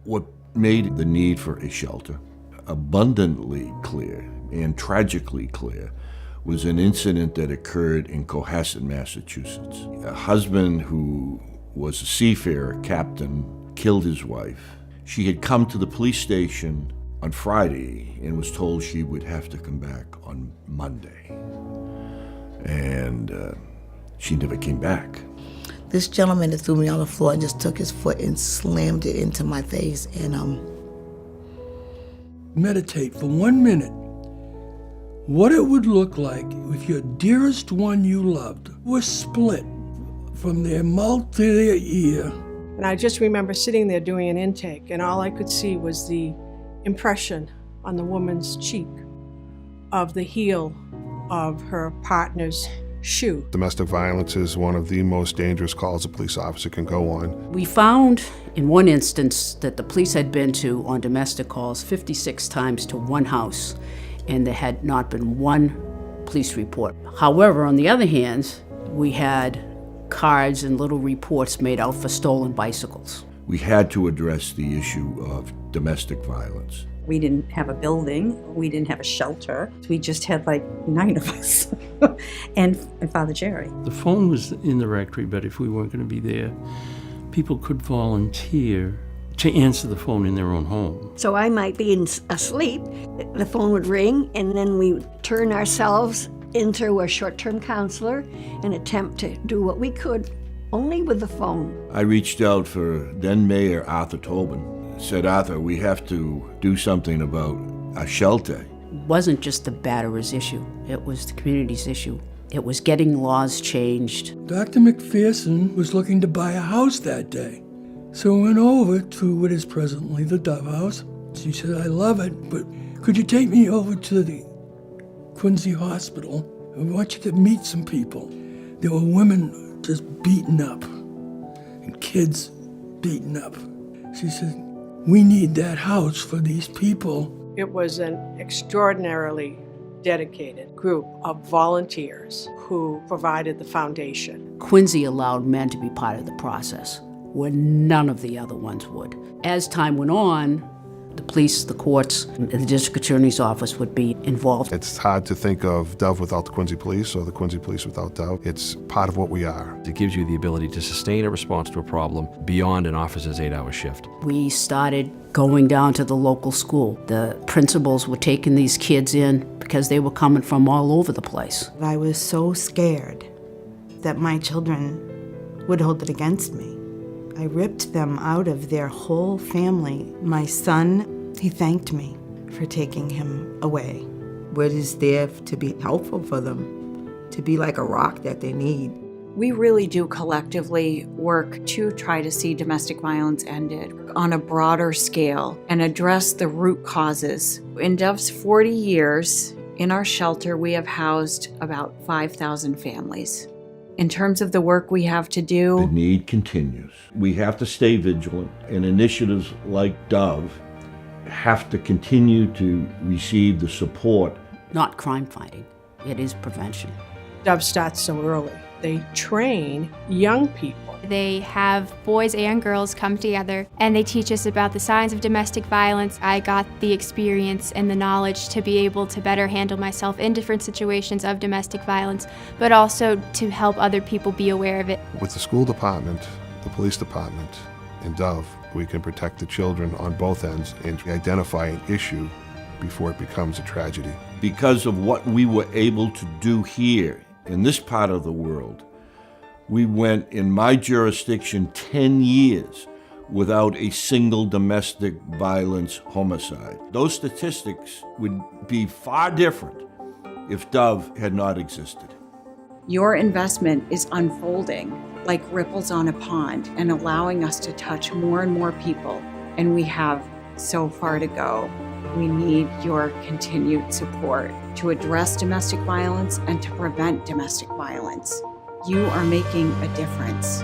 What made the need for a shelter abundantly clear and tragically clear was an incident that occurred in Cohasset, Massachusetts. A husband who was a seafarer captain killed his wife. She had come to the police station on Friday and was told she would have to come back on Monday. And she never came back. This gentleman that threw me on the floor and just took his foot and slammed it into my face. And meditate for 1 minute what it would look like if your dearest one you loved was split from their mouth to their ear. And I just remember sitting there doing an intake, and all I could see was the impression on the woman's cheek of the heel of her partner's shoe. Domestic violence is one of the most dangerous calls a police officer can go on. We found in one instance that the police had been to on domestic calls 56 times to one house, and there had not been one police report. However, on the other hand, we had cards and little reports made out for stolen bicycles. We had to address the issue of domestic violence. We didn't have a building, we didn't have a shelter. We just had like 9 of us and Father Jerry. The phone was in the rectory, but if we weren't going to be there, people could volunteer to answer the phone in their own home. So I might be asleep, the phone would ring, and then we would turn ourselves into a short-term counselor and attempt to do what we could only with the phone. I reached out for then Mayor Arthur Tobin. Said, Arthur, we have to do something about a shelter. It wasn't just the batterer's issue, it was the community's issue. It was getting laws changed. Dr. McPherson was looking to buy a house that day. So I went over to what is presently the Dove House. She said, I love it, but could you take me over to the Quincy Hospital? I want you to meet some people. There were women just beaten up and kids beaten up. She said, we need that house for these people. It was an extraordinarily dedicated group of volunteers who provided the foundation. Quincy allowed men to be part of the process, where none of the other ones would. As time went on, the police, the courts, and the district attorney's office would be involved. It's hard to think of Dove without the Quincy Police or the Quincy Police without Dove. It's part of what we are. It gives you the ability to sustain a response to a problem beyond an officer's 8-hour shift. We started going down to the local school. The principals were taking these kids in because they were coming from all over the place. I was so scared that my children would hold it against me. I ripped them out of their whole family. My son, he thanked me for taking him away. We're just there to be helpful for them, to be like a rock that they need. We really do collectively work to try to see domestic violence ended on a broader scale and address the root causes. In Dove's 40 years in our shelter, we have housed about 5,000 families. In terms of the work we have to do, the need continues. We have to stay vigilant, and initiatives like Dove have to continue to receive the support. Not crime fighting, it is prevention. Dove starts so early. They train young people. They have boys and girls come together and they teach us about the signs of domestic violence. I got the experience and the knowledge to be able to better handle myself in different situations of domestic violence, but also to help other people be aware of it. With the school department, the police department, and Dove, we can protect the children on both ends and identify an issue before it becomes a tragedy. Because of what we were able to do here in this part of the world, we went, in my jurisdiction, 10 years without a single domestic violence homicide. Those statistics would be far different if Dove had not existed. your investment is unfolding like ripples on a pond and allowing us to touch more and more people. And we have so far to go. We need your continued support to address domestic violence and to prevent domestic violence. You are making a difference.